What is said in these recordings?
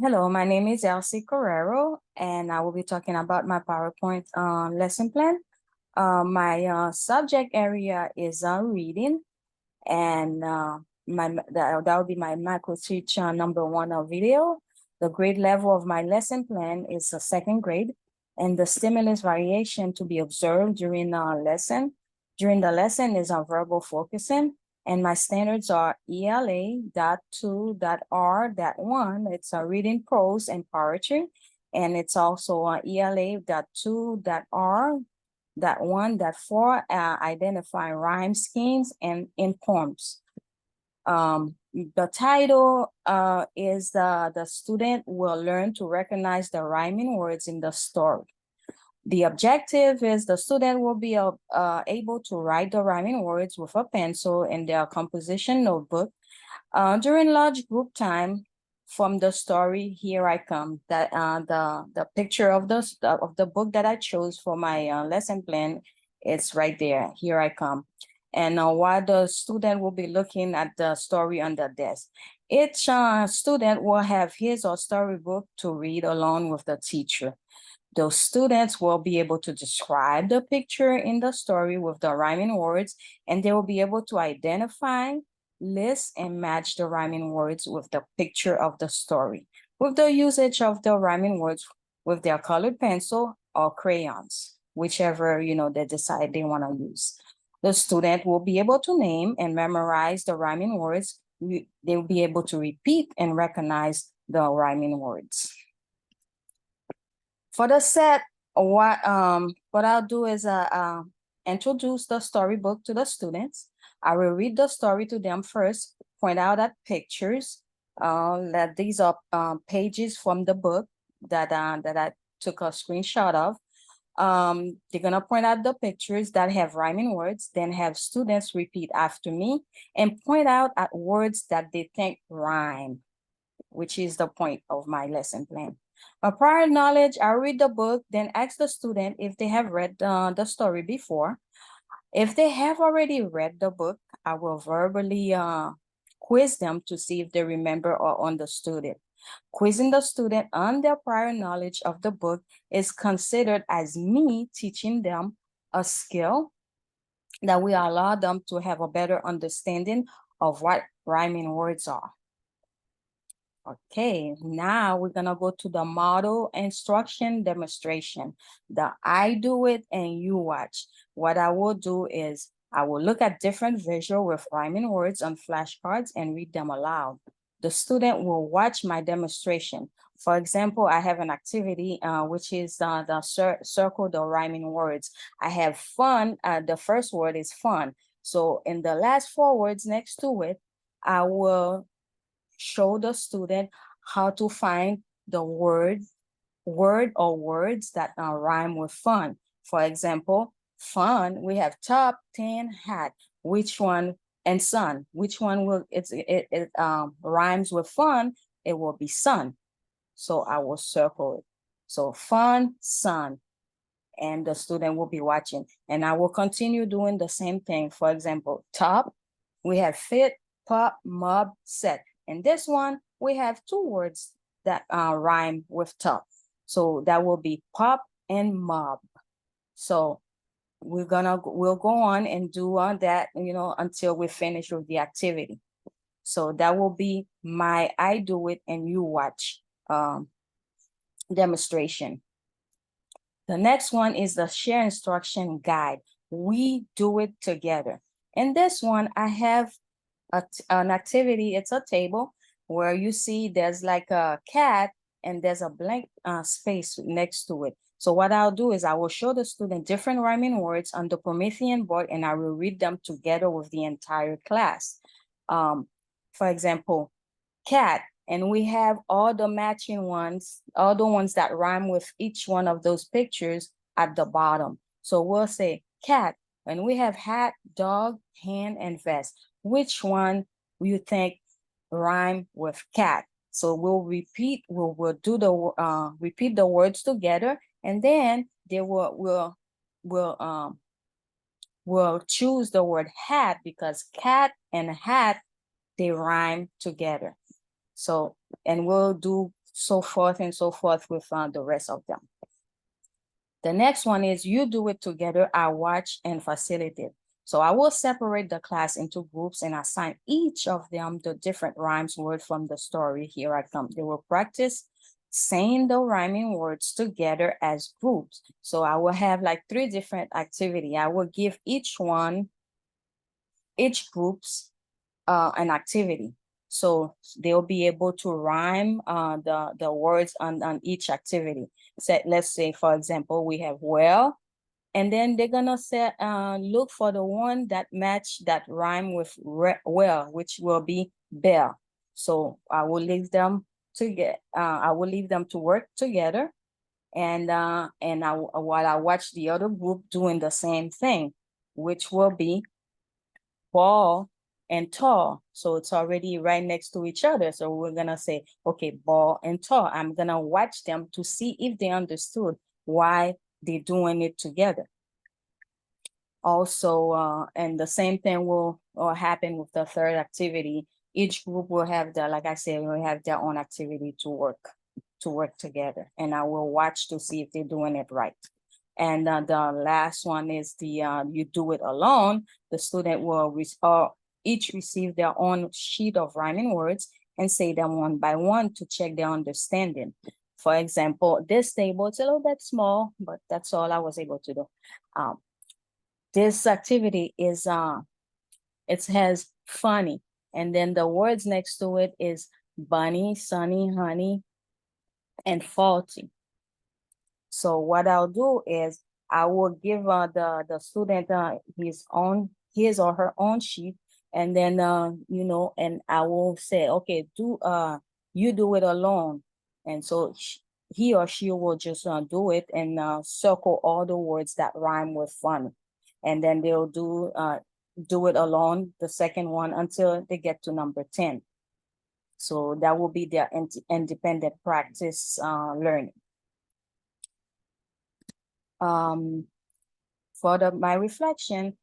Hello, my name is Elsie Carrero, and I will be talking about my PowerPoint lesson plan. My subject area is reading, and that will be my Microteach number 1 video. The grade level of my lesson plan is a second grade, and the stimulus variation to be observed during the lesson is verbal focusing. And my standards are ELA.2.R.1. It's a reading prose and poetry. And it's also ELA.2.R.1.4, identify rhyme schemes and in poems. The title is the student will learn to recognize the rhyming words in the story. The objective is the student will be able to write the rhyming words with a pencil in their composition notebook. During large group time from the story Here I Come, that the picture of the book that I chose for my lesson plan, it's right there, Here I Come. And while the student will be looking at the story on the desk, each student will have his or storybook to read along with the teacher. Those students will be able to describe the picture in the story with the rhyming words, and they will be able to identify, list, and match the rhyming words with the picture of the story, with the usage of the rhyming words with their colored pencil or crayons, whichever they decide they want to use. The student will be able to name and memorize the rhyming words. They will be able to repeat and recognize the rhyming words. For the set, what I'll do is introduce the storybook to the students. I will read the story to them first, point out at pictures, that these are pages from the book that I took a screenshot of. They're gonna point out the pictures that have rhyming words, then have students repeat after me and point out at words that they think rhyme, which is the point of my lesson plan. A prior knowledge, I read the book, then ask the student if they have read the story before. If they have already read the book, I will verbally quiz them to see if they remember or understood it. Quizzing the student on their prior knowledge of the book is considered as me teaching them a skill that will allow them to have a better understanding of what rhyming words are. Okay, now we're gonna go to the model instruction demonstration. The I do it and you watch. What I will do is I will look at different visual with rhyming words on flashcards and read them aloud. The student will watch my demonstration. For example, I have an activity which is circle the rhyming words. I have fun. The first word is fun. So in the last 4 words next to it, I will show the student how to find the word or words that rhyme with fun. For example, fun, we have top, 10, hat. Which one, and sun, which one will it rhymes with fun? It will be sun. So I will circle it. So fun, sun, and the student will be watching. And I will continue doing the same thing. For example, top, we have fit, pop, mob, set. And this one, we have 2 words that rhyme with top. So that will be pop and mob. So we'll go on and do that, until we finish with the activity. So that will be my I do it and you watch demonstration. The next one is the share instruction guide. We do it together. In this one, I have an activity. It's a table where you see there's like a cat and there's a blank space next to it. So what I'll do is I will show the student different rhyming words on the Promethean board and I will read them together with the entire class. For example, cat, and we have all the matching ones, all the ones that rhyme with each one of those pictures at the bottom. So we'll say cat, and we have hat, dog, hen, and vest. Which one you think rhyme with cat? So we'll repeat, we'll do the repeat the words together, and then they will choose the word hat because cat and hat, they rhyme together. So, and we'll do so forth and so forth with the rest of them. The next one is you do it together, I watch and facilitate. So I will separate the class into groups and assign each of them the different rhymes word from the story. Here I come. They will practice saying the rhyming words together as groups. So I will have like 3 different activity. I will give each groups an activity. So they'll be able to rhyme the words on each activity. So let's say, for example, we have well, and then they're gonna say, look for the one that match that rhyme with well, which will be bell. So I will leave them to work together, and while I watch the other group doing the same thing, which will be ball and tall. So it's already right next to each other. So we're gonna say, okay, ball and tall. I'm gonna watch them to see if they understood why they're doing it together. Also, and the same thing will happen with the third activity. Each group will have like I said, will have their own activity to work together. And I will watch to see if they're doing it right. And the last one is the you do it alone. The student will each receive their own sheet of rhyming words and say them one by one to check their understanding. For example, this table, it's a little bit small, but that's all I was able to do. This activity is it has funny, and then the words next to it is bunny, sunny, honey, and faulty. So what I'll do is I will give the student his or her own sheet, and then you know, and I will say, okay, you do it alone, and so he or she will just do it and circle all the words that rhyme with fun, and then they'll do it alone, the second one, until they get to number 10. So that will be their independent practice learning. For my reflection,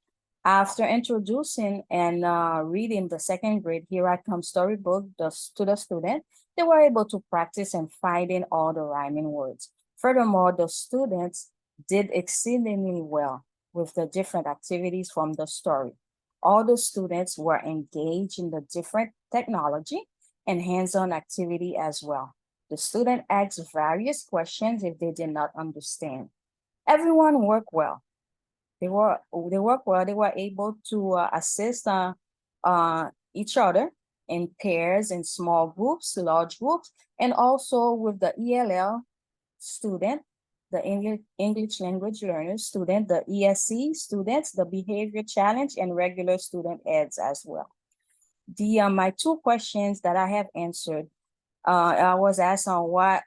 after introducing and reading the second grade Here I Come storybook to the student, they were able to practice and finding all the rhyming words. Furthermore, the students did exceedingly well with the different activities from the story. All the students were engaged in the different technology and hands-on activity as well. The student asked various questions if they did not understand. Everyone worked well. They worked well. They were able to assist each other in pairs, in small groups, large groups, and also with the ELL student, the English language learners student, the ESC students, the behavior challenge, and regular student eds as well. My 2 questions that I have answered, I was asked on why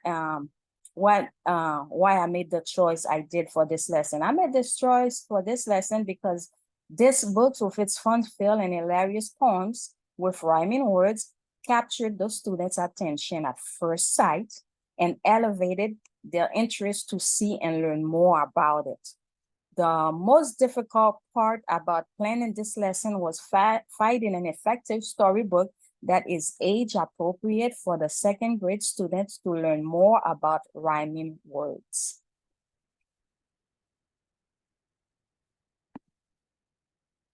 I made the choice I did for this lesson. I made this choice for this lesson because this book, with its fun-filled and hilarious poems with rhyming words, captured the students' attention at first sight and elevated their interest to see and learn more about it. The most difficult part about planning this lesson was finding an effective storybook that is age appropriate for the second grade students to learn more about rhyming words.